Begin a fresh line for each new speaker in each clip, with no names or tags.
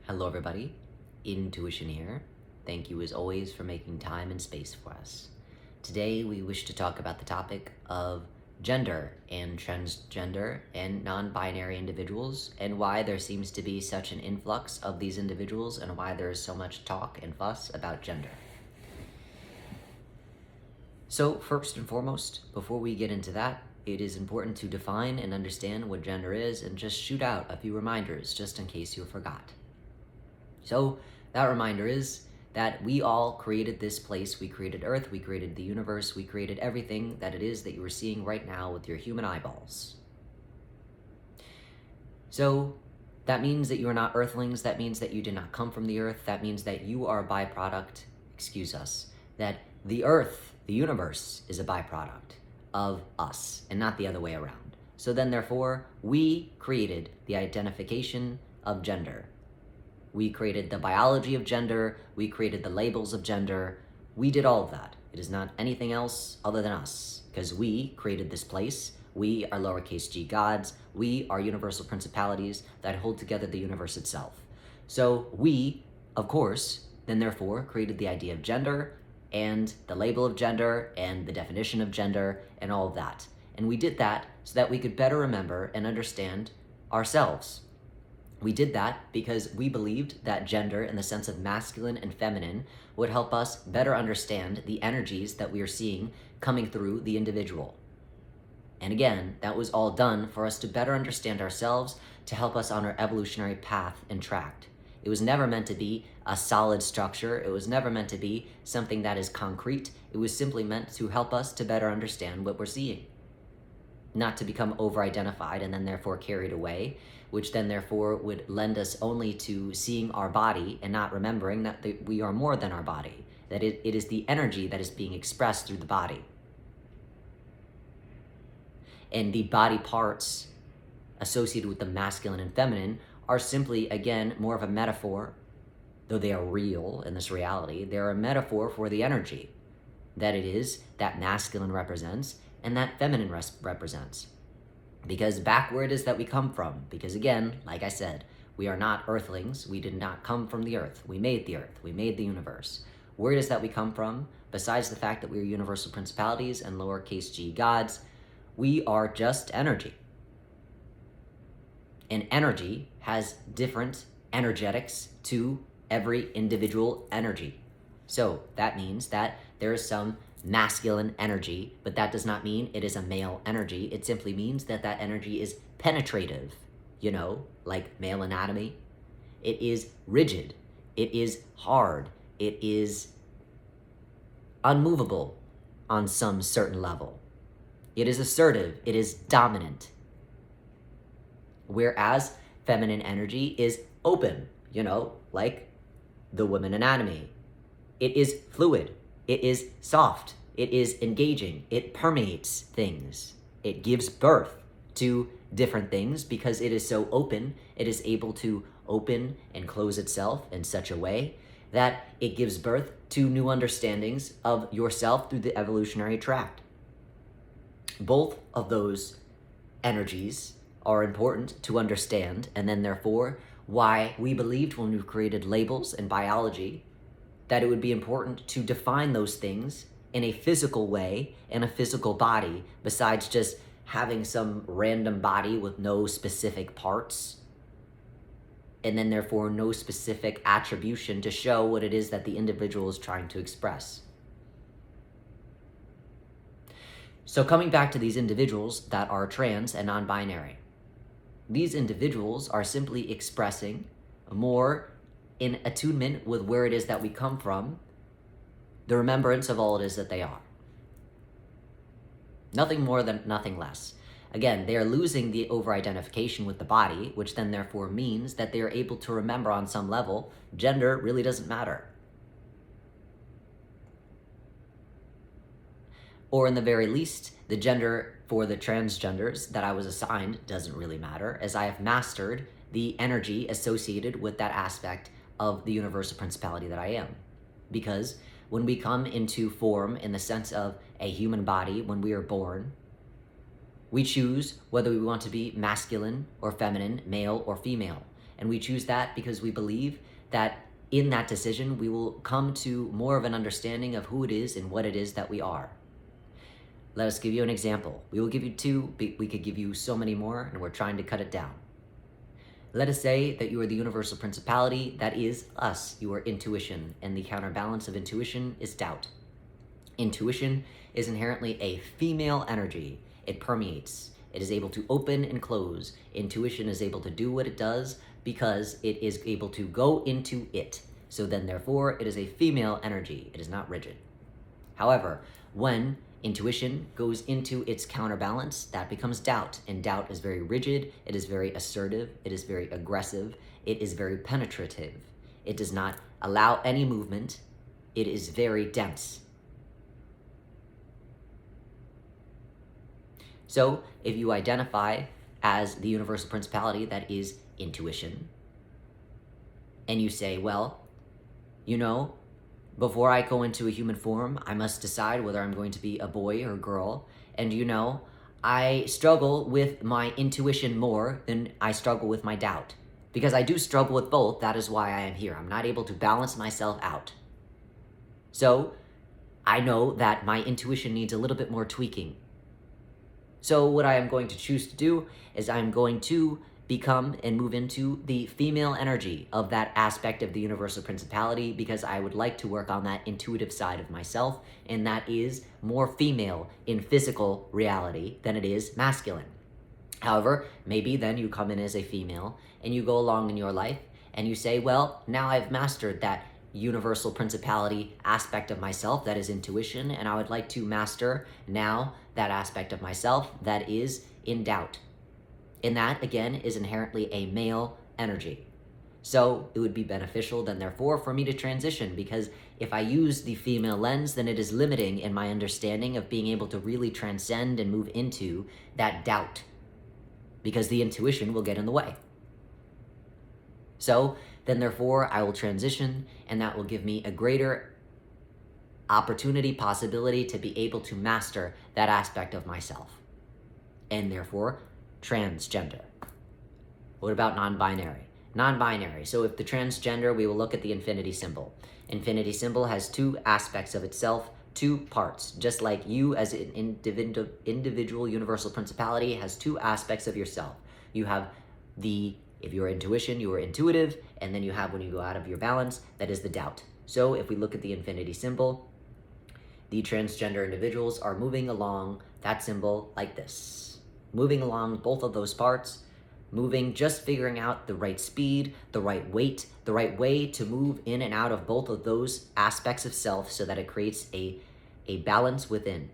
Hello everybody, Intuition here. Thank you as always for making time and space for us. Today we wish to talk about the topic of gender and transgender and non-binary individuals and why there seems to be such an influx of these individuals and why there is so much talk and fuss about gender. So first and foremost, before we get into that, it is important to define and understand what gender is and just shoot out a few reminders just in case you forgot. So that reminder is that we all created this place. We created Earth, we created the universe, we created everything that it is that you are seeing right now with your human eyeballs. So that means that you are not Earthlings, that means that you did not come from the Earth, that means that you are a byproduct, that the Earth, the universe, is a byproduct of us and not the other way around. So then therefore, we created the identification of gender. We created the biology of gender, we created the labels of gender, we did all of that. It is not anything else other than us, because we created this place, we are lowercase g gods, we are universal principalities that hold together the universe itself. So we, of course, then therefore created the idea of gender, and the label of gender, and the definition of gender, and all of that. And we did that so that we could better remember and understand ourselves. We did that because we believed that gender in the sense of masculine and feminine would help us better understand the energies that we are seeing coming through the individual. And again, that was all done for us to better understand ourselves, to help us on our evolutionary path and track. It was never meant to be a solid structure. It was never meant to be something that is concrete. It was simply meant to help us to better understand what we're seeing. Not to become over-identified and then therefore carried away, which then therefore would lend us only to seeing our body and not remembering that we are more than our body, that it is the energy that is being expressed through the body. And the body parts associated with the masculine and feminine are simply, again, more of a metaphor, though they are real in this reality, they're a metaphor for the energy that it is that masculine represents and that feminine represents. Because back where it is that we come from, because again, like I said, we are not Earthlings, we did not come from the Earth, we made the Earth, we made the universe. Where it is that we come from, besides the fact that we are universal principalities and lowercase g gods, we are just energy. And energy has different energetics to every individual energy. So that means that there is some masculine energy, but that does not mean it is a male energy. It simply means that that energy is penetrative, like male anatomy. It is rigid. It is hard. It is unmovable on some certain level. It is assertive. It is dominant. Whereas feminine energy is open, like the woman anatomy. It is fluid. It is soft. It is engaging. It permeates things. It gives birth to different things because it is so open. It is able to open and close itself in such a way that it gives birth to new understandings of yourself through the evolutionary tract. Both of those energies are important to understand, and then therefore why we believed when we created labels in biology that it would be important to define those things in a physical way, in a physical body, besides just having some random body with no specific parts, and then therefore no specific attribution to show what it is that the individual is trying to express. So coming back to these individuals that are trans and non-binary, these individuals are simply expressing more in attunement with where it is that we come from, the remembrance of all it is that they are. Nothing more than nothing less. Again, they are losing the over-identification with the body, which then therefore means that they are able to remember on some level, gender really doesn't matter. Or in the very least, the gender for the transgenders that I was assigned doesn't really matter, as I have mastered the energy associated with that aspect of the universal principality that I am. Because when we come into form in the sense of a human body, when we are born, we choose whether we want to be masculine or feminine, male or female. And we choose that because we believe that in that decision, we will come to more of an understanding of who it is and what it is that we are. Let us give you an example. We will give you two, we could give you so many more, and we're trying to cut it down. Let us say that you are the universal principality that is us. You are intuition, and the counterbalance of intuition is doubt. Intuition is inherently a female energy. It permeates. It is able to open and close. Intuition is able to do what it does because it is able to go into it. So then, therefore, it is a female energy. It is not rigid. However, when intuition goes into its counterbalance, that becomes doubt. And doubt is very rigid, it is very assertive, it is very aggressive, it is very penetrative. It does not allow any movement, it is very dense. So, if you identify as the universal principality that is intuition, and you say, well, before I go into a human form, I must decide whether I'm going to be a boy or a girl. And I struggle with my intuition more than I struggle with my doubt. Because I do struggle with both, that is why I am here. I'm not able to balance myself out. So, I know that my intuition needs a little bit more tweaking. So what I am going to choose to do is I'm going to become and move into the female energy of that aspect of the universal principality because I would like to work on that intuitive side of myself, and that is more female in physical reality than it is masculine. However, maybe then you come in as a female and you go along in your life and you say, well, now I've mastered that universal principality aspect of myself that is intuition, and I would like to master now that aspect of myself that is in doubt. And that, again, is inherently a male energy. So it would be beneficial then, therefore, for me to transition, because if I use the female lens, then it is limiting in my understanding of being able to really transcend and move into that doubt, because the intuition will get in the way. So then, therefore, I will transition, and that will give me a greater opportunity, possibility to be able to master that aspect of myself. And therefore, transgender. What about non-binary? Non-binary. So if the transgender, we will look at the infinity symbol. Infinity symbol has two aspects of itself, two parts. Just like you as an individual universal principality has two aspects of yourself. You have if you're intuition, you are intuitive, and then you have, when you go out of your balance, that is the doubt. So if we look at the infinity symbol, the transgender individuals are moving along that symbol like this. Moving along both of those parts, just figuring out the right speed, the right weight, the right way to move in and out of both of those aspects of self so that it creates a balance within.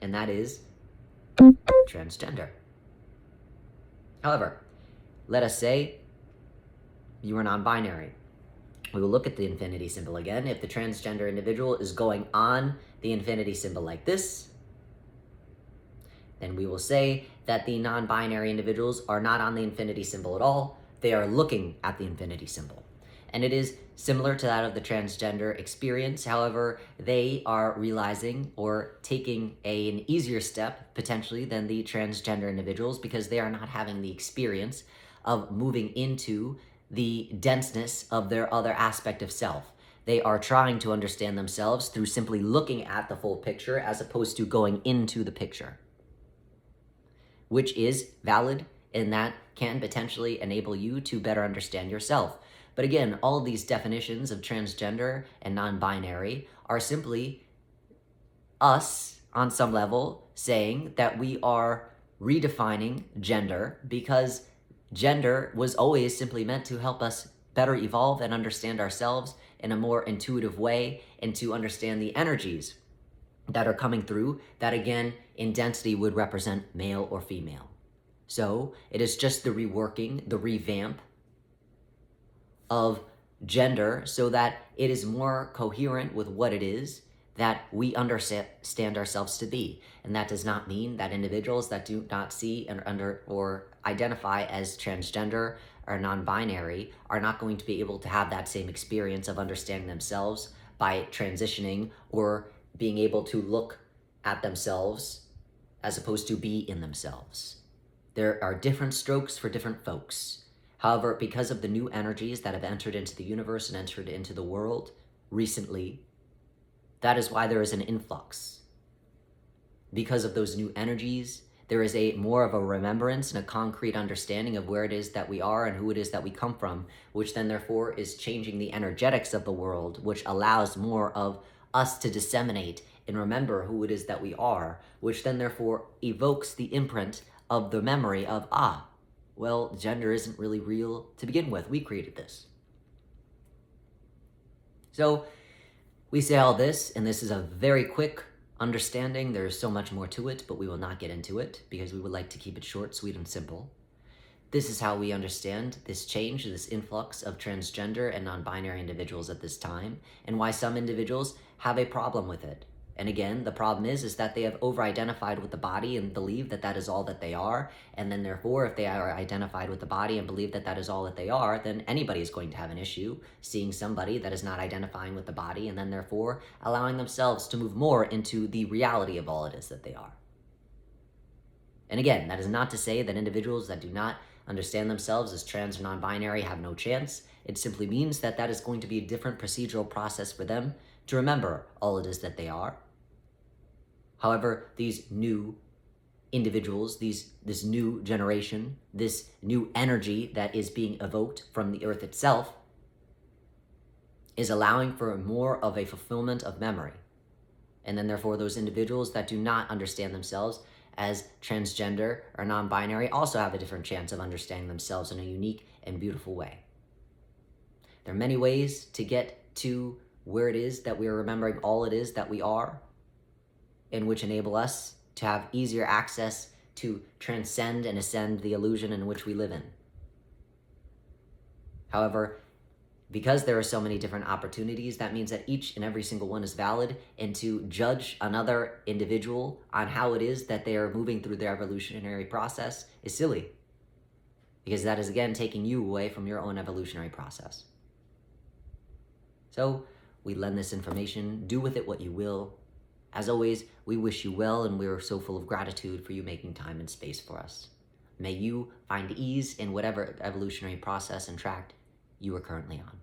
And that is transgender. However, let us say you are non-binary. We will look at the infinity symbol again. If the transgender individual is going on the infinity symbol like this, then we will say that the non-binary individuals are not on the infinity symbol at all. They are looking at the infinity symbol. And it is similar to that of the transgender experience. However, they are realizing or taking an easier step, potentially, than the transgender individuals because they are not having the experience of moving into the denseness of their other aspect of self. They are trying to understand themselves through simply looking at the full picture as opposed to going into the picture, which is valid, and that can potentially enable you to better understand yourself. But again, all of these definitions of transgender and non-binary are simply us, on some level, saying that we are redefining gender because gender was always simply meant to help us better evolve and understand ourselves in a more intuitive way and to understand the energies that are coming through that, again, in density would represent male or female. So it is just the reworking, the revamp of gender so that it is more coherent with what it is that we understand ourselves to be. And that does not mean that individuals that do not see or identify as transgender or non-binary are not going to be able to have that same experience of understanding themselves by transitioning or being able to look at themselves as opposed to be in themselves. There are different strokes for different folks. However, because of the new energies that have entered into the universe and entered into the world recently, that is why there is an influx. Because of those new energies, there is a more of a remembrance and a concrete understanding of where it is that we are and who it is that we come from, which then therefore is changing the energetics of the world, which allows more of us to disseminate and remember who it is that we are, which then therefore evokes the imprint of the memory of, well, gender isn't really real to begin with. We created this. So we say all this, and this is a very quick understanding. There is so much more to it, but we will not get into it because we would like to keep it short, sweet, and simple. This is how we understand this change, this influx of transgender and non-binary individuals at this time, and why some individuals have a problem with it. And again, the problem is that they have over-identified with the body and believe that that is all that they are, and then therefore, if they are identified with the body and believe that that is all that they are, then anybody is going to have an issue seeing somebody that is not identifying with the body, and then therefore allowing themselves to move more into the reality of all it is that they are. And again, that is not to say that individuals that do not understand themselves as trans or non-binary have no chance. It simply means that that is going to be a different procedural process for them to remember all it is that they are. However, these new individuals, this new generation, this new energy that is being evoked from the earth itself is allowing for more of a fulfillment of memory. And then therefore those individuals that do not understand themselves as transgender or non-binary also have a different chance of understanding themselves in a unique and beautiful way. There are many ways to get to where it is that we are remembering all it is that we are, and which enable us to have easier access to transcend and ascend the illusion in which we live in. However, because there are so many different opportunities, that means that each and every single one is valid, and to judge another individual on how it is that they are moving through their evolutionary process is silly, because that is again taking you away from your own evolutionary process. So we lend this information, do with it what you will. As always, we wish you well, and we are so full of gratitude for you making time and space for us. May you find ease in whatever evolutionary process and track you are currently on.